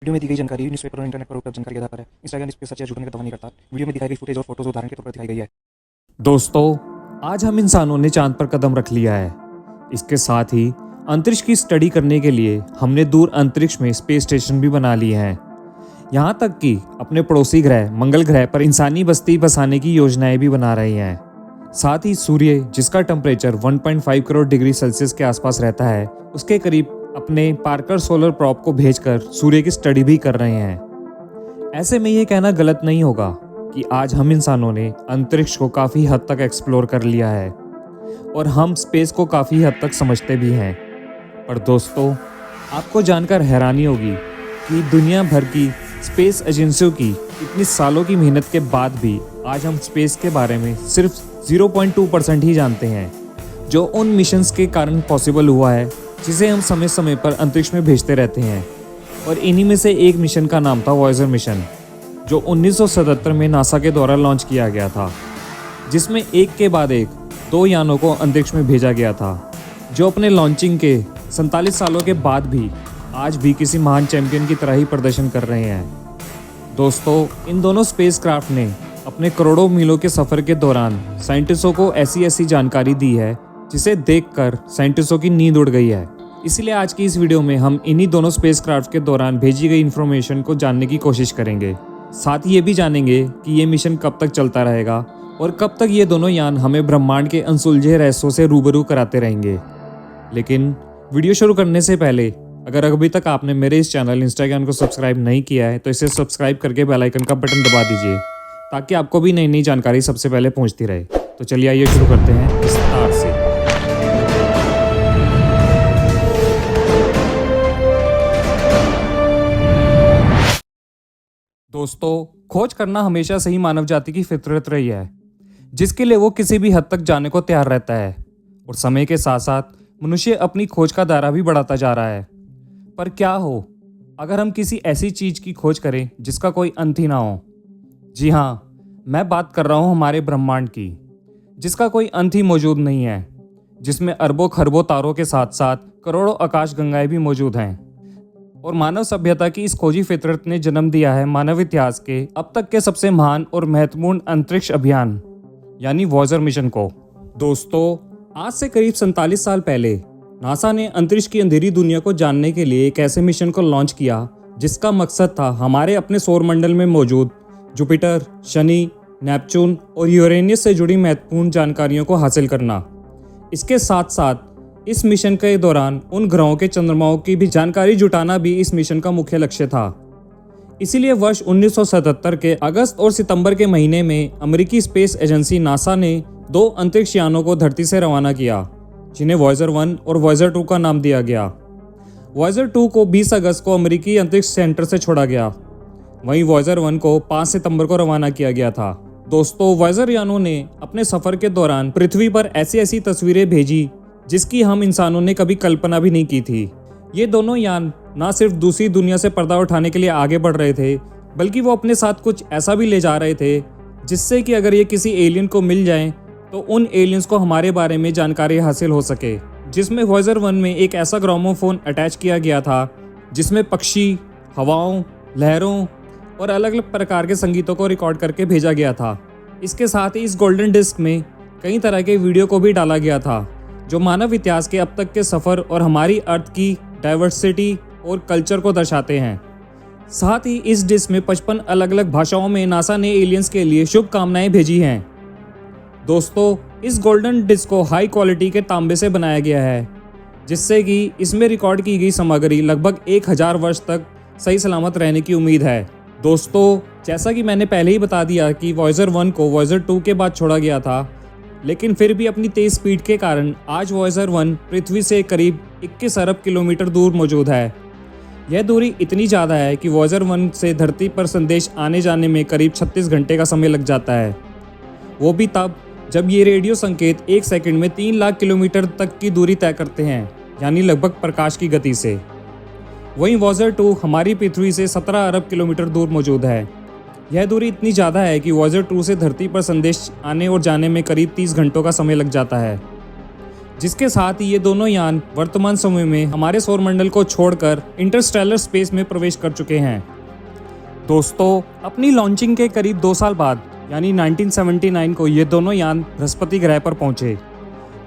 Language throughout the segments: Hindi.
वीडियो में दी गई जानकारी न्यूज़पेपर और इंटरनेट पर उपलब्ध जानकारी के आधार पर है। इंस्टाग्राम इस पे सच या झूठ का दावा नहीं करता। वीडियो में दिखाई गई फुटेज और फोटोज उदाहरण के तौर पर दिखाई गई है। दोस्तों, आज हम इंसानों ने चांद पर कदम रख लिया है। इसके साथ ही अंतरिक्ष की स्टडी करने के लिए हमने दूर अंतरिक्ष में स्पेस स्टेशन भी बना लिए हैं। यहाँ तक कि अपने पड़ोसी ग्रह मंगल ग्रह पर इंसानी बस्ती बसाने की योजनाएं भी बना रहे हैं। साथ ही सूर्य, जिसका टेम्परेचर 1.5 करोड़ डिग्री सेल्सियस के आसपास रहता है, उसके करीब अपने पार्कर सोलर प्रॉब को भेजकर सूर्य की स्टडी भी कर रहे हैं। ऐसे में ये कहना गलत नहीं होगा कि आज हम इंसानों ने अंतरिक्ष को काफ़ी हद तक एक्सप्लोर कर लिया है और हम स्पेस को काफ़ी हद तक समझते भी हैं। पर दोस्तों, आपको जानकर हैरानी होगी कि दुनिया भर की स्पेस एजेंसियों की इतनी सालों की मेहनत के बाद भी आज हम स्पेस के बारे में सिर्फ 0.2% ही जानते हैं, जो उन मिशंस के कारण पॉसिबल हुआ है जिसे हम समय समय पर अंतरिक्ष में भेजते रहते हैं। और इन्हीं में से एक मिशन का नाम था वॉयेजर मिशन, जो 1977 में नासा के द्वारा लॉन्च किया गया था, जिसमें एक के बाद एक 2 यानों को अंतरिक्ष में भेजा गया था, जो अपने लॉन्चिंग के 47 सालों के बाद भी आज भी किसी महान चैंपियन की तरह ही प्रदर्शन कर रहे हैं। दोस्तों, इन दोनों स्पेसक्राफ्ट ने अपने करोड़ों मीलों के सफ़र के दौरान साइंटिस्टों को ऐसी जानकारी दी है जिसे देखकर साइंटिस्टों की नींद उड़ गई है। इसीलिए आज की इस वीडियो में हम इन्हीं दोनों स्पेसक्राफ्ट के दौरान भेजी गई इन्फॉर्मेशन को जानने की कोशिश करेंगे। साथ ही ये भी जानेंगे कि ये मिशन कब तक चलता रहेगा और कब तक ये दोनों यान हमें ब्रह्मांड के अनसुलझे रहस्यों से रूबरू कराते रहेंगे। लेकिन वीडियो शुरू करने से पहले अगर अभी तक आपने मेरे इस चैनल इंस्टाग्राम को सब्सक्राइब नहीं किया है तो इसे सब्सक्राइब करके बेल आइकन का बटन दबा दीजिए, ताकि आपको भी नई नई जानकारी सबसे पहले पहुंचती रहे। तो चलिए आइए शुरू करते हैं विस्तार से। दोस्तों, खोज करना हमेशा से ही मानव जाति की फितरत रही है, जिसके लिए वो किसी भी हद तक जाने को तैयार रहता है। और समय के साथ साथ मनुष्य अपनी खोज का दायरा भी बढ़ाता जा रहा है। पर क्या हो अगर हम किसी ऐसी चीज की खोज करें जिसका कोई अंत ही ना हो? जी हाँ, मैं बात कर रहा हूँ हमारे ब्रह्मांड की, जिसका कोई अंत ही मौजूद नहीं है, जिसमें अरबों खरबों तारों के साथ साथ करोड़ों आकाश गंगाएं भी मौजूद हैं। और मानव सभ्यता की इस खोजी फितरत ने जन्म दिया है मानव इतिहास के अब तक के सबसे महान और महत्वपूर्ण अंतरिक्ष अभियान यानी वॉयेजर मिशन को। दोस्तों, आज से करीब 47 साल पहले नासा ने अंतरिक्ष की अंधेरी दुनिया को जानने के लिए एक ऐसे मिशन को लॉन्च किया जिसका मकसद था हमारे अपने सौरमंडल में मौजूद जुपिटर, शनि, नेपच्यून और यूरेनियस से जुड़ी महत्वपूर्ण जानकारियों को हासिल करना। इसके साथ साथ इस मिशन के दौरान उन ग्रहों के चंद्रमाओं की भी जानकारी जुटाना भी इस मिशन का मुख्य लक्ष्य था। इसीलिए वर्ष 1977 के अगस्त और सितंबर के महीने में अमेरिकी स्पेस एजेंसी नासा ने 2 अंतरिक्ष यानों को धरती से रवाना किया, जिन्हें वॉयेजर 1 और वॉयेजर 2 का नाम दिया गया। वॉयेजर 2 को 20 अगस्त को अमेरिकी अंतरिक्ष सेंटर से छोड़ा गया, वहीं वॉयेजर 1 को 5 सितंबर को रवाना किया गया था। दोस्तों, वॉयेजर यानों ने अपने सफर के दौरान पृथ्वी पर ऐसी तस्वीरें भेजी जिसकी हम इंसानों ने कभी कल्पना भी नहीं की थी। ये दोनों यान ना सिर्फ दूसरी दुनिया से पर्दा उठाने के लिए आगे बढ़ रहे थे, बल्कि वो अपने साथ कुछ ऐसा भी ले जा रहे थे जिससे कि अगर ये किसी एलियन को मिल जाएं तो उन एलियंस को हमारे बारे में जानकारी हासिल हो सके। जिसमें वॉयेजर 1 में एक ऐसा ग्रामोफोन अटैच किया गया था जिसमें पक्षी, हवाओं, लहरों और अलग अलग प्रकार के संगीतों को रिकॉर्ड करके भेजा गया था। इसके साथ ही इस गोल्डन डिस्क में कई तरह के वीडियो को भी डाला गया था, जो मानव इतिहास के अब तक के सफ़र और हमारी अर्थ की डाइवर्सिटी और कल्चर को दर्शाते हैं। साथ ही इस डिस्क में 55 अलग अलग भाषाओं में नासा ने एलियंस के लिए शुभकामनाएं भेजी हैं। दोस्तों, इस गोल्डन डिस्क को हाई क्वालिटी के तांबे से बनाया गया है, जिससे कि इसमें रिकॉर्ड की गई सामग्री लगभग 1000 वर्ष तक सही सलामत रहने की उम्मीद है। दोस्तों, जैसा कि मैंने पहले ही बता दिया कि वॉयेजर 1 को वॉयेजर 2 के बाद छोड़ा गया था, लेकिन फिर भी अपनी तेज स्पीड के कारण आज वॉयेजर 1 पृथ्वी से करीब 21 अरब किलोमीटर दूर मौजूद है। यह दूरी इतनी ज़्यादा है कि वॉयेजर 1 से धरती पर संदेश आने जाने में करीब 36 घंटे का समय लग जाता है, वो भी तब जब ये रेडियो संकेत 1 सेकंड में 3 लाख किलोमीटर तक की दूरी तय करते हैं, यानी लगभग प्रकाश की गति से। वहीं वॉयेजर 2 हमारी पृथ्वी से 17 अरब किलोमीटर दूर मौजूद है। यह दूरी इतनी ज़्यादा है कि वॉयेजर 2 से धरती पर संदेश आने और जाने में करीब 30 घंटों का समय लग जाता है। जिसके साथ ही ये दोनों यान वर्तमान समय में हमारे सौर मंडल को छोड़कर इंटरस्टेलर स्पेस में प्रवेश कर चुके हैं। दोस्तों, अपनी लॉन्चिंग के करीब 2 साल बाद यानी 1979 को ये दोनों यान बृहस्पति ग्रह पर पहुंचे,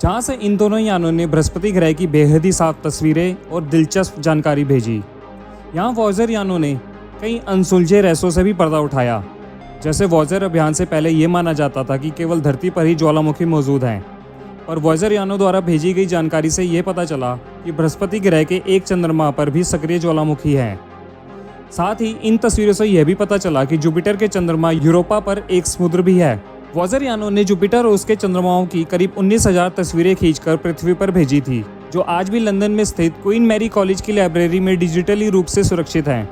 जहां से इन दोनों यानों ने बृहस्पति ग्रह की बेहद ही साफ तस्वीरें और दिलचस्प जानकारी भेजी। यहाँ वॉयेजर यानों ने कई अनसुलझे रहस्यों से भी पर्दा उठाया। जैसे वॉयेजर अभियान से पहले ये माना जाता था कि केवल धरती पर ही ज्वालामुखी मौजूद हैं, पर वॉयेजर यानों द्वारा भेजी गई जानकारी से ये पता चला कि बृहस्पति ग्रह के एक चंद्रमा पर भी सक्रिय ज्वालामुखी हैं। साथ ही इन तस्वीरों से यह भी पता चला कि जुपिटर के चंद्रमा यूरोपा पर एक समुद्र भी है। वॉयेजर यानों ने जुपिटर और उसके चंद्रमाओं की करीब 19,000 तस्वीरें खींचकर पृथ्वी पर भेजी थी, जो आज भी लंदन में स्थित क्वीन मैरी कॉलेज की लाइब्रेरी में डिजिटली रूप से सुरक्षित हैं।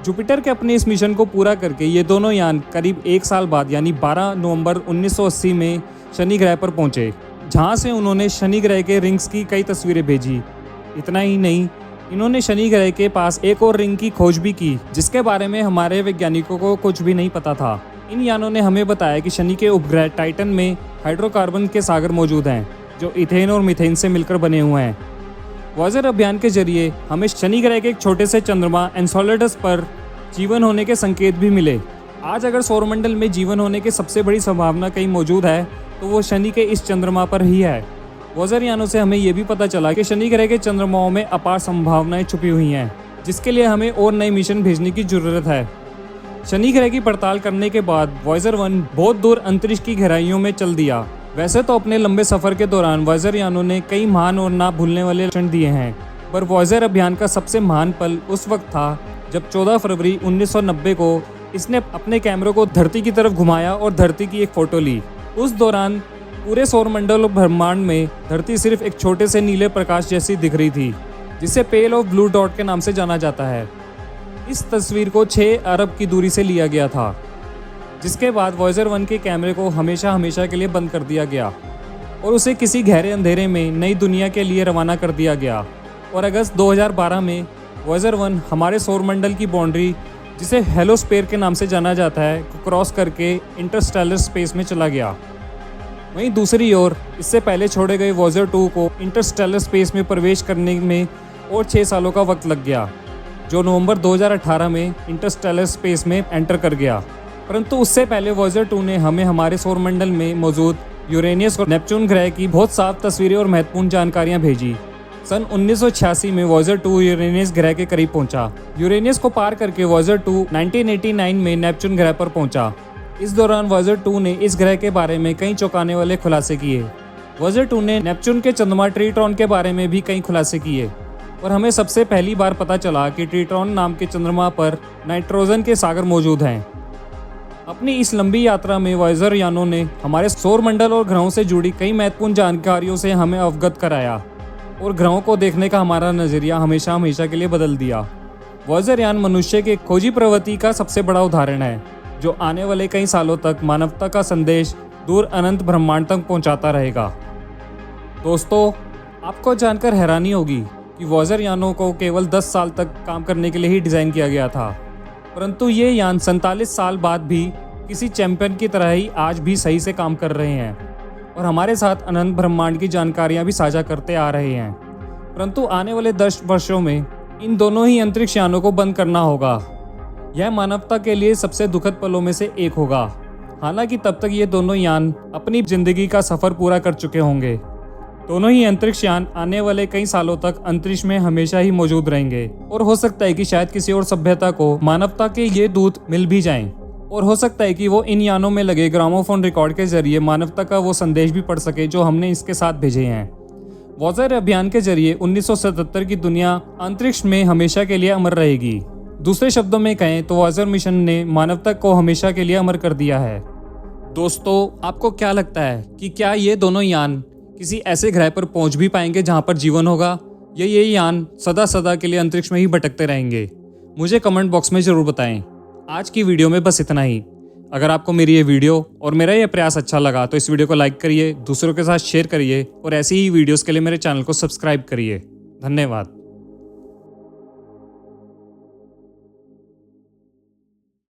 जुपिटर के अपने इस मिशन को पूरा करके ये दोनों यान करीब 1 साल बाद यानी 12 नवंबर 1980 में शनि ग्रह पर पहुंचे, जहां से उन्होंने शनि ग्रह के रिंग्स की कई तस्वीरें भेजी। इतना ही नहीं, इन्होंने शनि ग्रह के पास एक और रिंग की खोज भी की, जिसके बारे में हमारे वैज्ञानिकों को कुछ भी नहीं पता था। इन यानों ने हमें बताया कि शनि के उपग्रह टाइटन में हाइड्रोकार्बन के सागर मौजूद हैं, जो इथेन और मीथेन से मिलकर बने हुए हैं। वॉयेजर अभियान के जरिए हमें शनि ग्रह के एक छोटे से चंद्रमा एन्सेलेडस पर जीवन होने के संकेत भी मिले। आज अगर सौरमंडल में जीवन होने की सबसे बड़ी संभावना कहीं मौजूद है तो वो शनि के इस चंद्रमा पर ही है। वॉयेजर यानों से हमें ये भी पता चला कि शनि ग्रह के चंद्रमाओं में अपार संभावनाएं छुपी हुई हैं, जिसके लिए हमें और नए मिशन भेजने की जरूरत है। शनि ग्रह की पड़ताल करने के बाद वॉयेजर 1 बहुत दूर अंतरिक्ष की गहराइयों में चल दिया। वैसे तो अपने लंबे सफर के दौरान वॉयेजर यानों ने कई महान और ना भूलने वाले क्षण दिए हैं, पर वॉयेजर अभियान का सबसे महान पल उस वक्त था जब 14 फरवरी 1990 को इसने अपने कैमरे को धरती की तरफ घुमाया और धरती की एक फोटो ली। उस दौरान पूरे सौरमंडल और ब्रह्मांड में धरती सिर्फ एक छोटे से नीले प्रकाश जैसी दिख रही थी, जिसे पेल ऑफ ब्लू डॉट के नाम से जाना जाता है। इस तस्वीर को 6 अरब की दूरी से लिया गया था, जिसके बाद वॉयेजर 1 के कैमरे को हमेशा के लिए बंद कर दिया गया और उसे किसी गहरे अंधेरे में नई दुनिया के लिए रवाना कर दिया गया। और अगस्त 2012 में वॉयेजर 1 हमारे सौरमंडल की बाउंड्री, जिसे हेलोस्फीयर के नाम से जाना जाता है, को क्रॉस करके इंटरस्टेलर स्पेस में चला गया। वहीं दूसरी ओर इससे पहले छोड़े गए वॉयेजर 2 को इंटरस्टेलर स्पेस में प्रवेश करने में और 6 सालों का वक्त लग गया, जो नवंबर 2018 में इंटरस्टेलर स्पेस में एंटर कर गया। परंतु उससे पहले वॉयेजर 2 ने हमें हमारे सौरमंडल में मौजूद यूरेनियस और नेपच्यून ग्रह की बहुत साफ तस्वीरें और महत्वपूर्ण जानकारियां भेजी। सन 1986 में वॉयेजर 2 यूरेनियस ग्रह के करीब पहुंचा। यूरेनियस को पार करके वॉयेजर 2 1989 में नेपच्यून ग्रह पर पहुंचा। इस दौरान वॉयेजर 2 ने इस ग्रह के बारे में कई चौंकाने वाले खुलासे किए। वॉयेजर 2 ने नेपच्यून के चंद्रमा ट्रिटॉन के बारे में भी कई खुलासे किए और हमें सबसे पहली बार पता चला कि ट्रिटॉन नाम के चंद्रमा पर नाइट्रोजन के सागर मौजूद हैं। अपनी इस लंबी यात्रा में वॉयेजर यानों ने हमारे सौरमंडल और ग्रहों से जुड़ी कई महत्वपूर्ण जानकारियों से हमें अवगत कराया और ग्रहों को देखने का हमारा नज़रिया हमेशा के लिए बदल दिया। वॉयेजर यान मनुष्य के खोजी प्रवृत्ति का सबसे बड़ा उदाहरण है, जो आने वाले कई सालों तक मानवता का संदेश दूर अनंत ब्रह्मांड तक पहुंचाता रहेगा। दोस्तों, आपको जानकर हैरानी होगी कि वॉयेजर यानों को केवल 10 साल तक काम करने के लिए ही डिज़ाइन किया गया था, परंतु ये यान 47 साल बाद भी किसी चैंपियन की तरह ही आज भी सही से काम कर रहे हैं और हमारे साथ अनंत ब्रह्मांड की जानकारियां भी साझा करते आ रहे हैं। परंतु आने वाले 10 वर्षों में इन दोनों ही अंतरिक्ष यानों को बंद करना होगा। यह मानवता के लिए सबसे दुखद पलों में से एक होगा। हालांकि तब तक ये दोनों यान अपनी जिंदगी का सफर पूरा कर चुके होंगे। दोनों ही अंतरिक्ष यान आने वाले कई सालों तक अंतरिक्ष में हमेशा ही मौजूद रहेंगे और हो सकता है कि शायद किसी और सभ्यता को मानवता के ये दूत मिल भी जाएं और हो सकता है कि वो इन यानों में लगे ग्रामोफोन रिकॉर्ड के जरिए मानवता का वो संदेश भी पढ़ सके जो हमने इसके साथ भेजे हैं। वॉयेजर अभियान के जरिए 1977 की दुनिया अंतरिक्ष में हमेशा के लिए अमर रहेगी। दूसरे शब्दों में कहें तो वॉयेजर मिशन ने मानवता को हमेशा के लिए अमर कर दिया है। दोस्तों, आपको क्या लगता है कि क्या ये दोनों यान किसी ऐसे ग्रह पर पहुंच भी पाएंगे जहां पर जीवन होगा, या ये यान सदा के लिए अंतरिक्ष में ही भटकते रहेंगे? मुझे कमेंट बॉक्स में ज़रूर बताएं। आज की वीडियो में बस इतना ही। अगर आपको मेरी ये वीडियो और मेरा ये प्रयास अच्छा लगा तो इस वीडियो को लाइक करिए, दूसरों के साथ शेयर करिए और ऐसी ही वीडियोस के लिए मेरे चैनल को सब्सक्राइब करिए। धन्यवाद।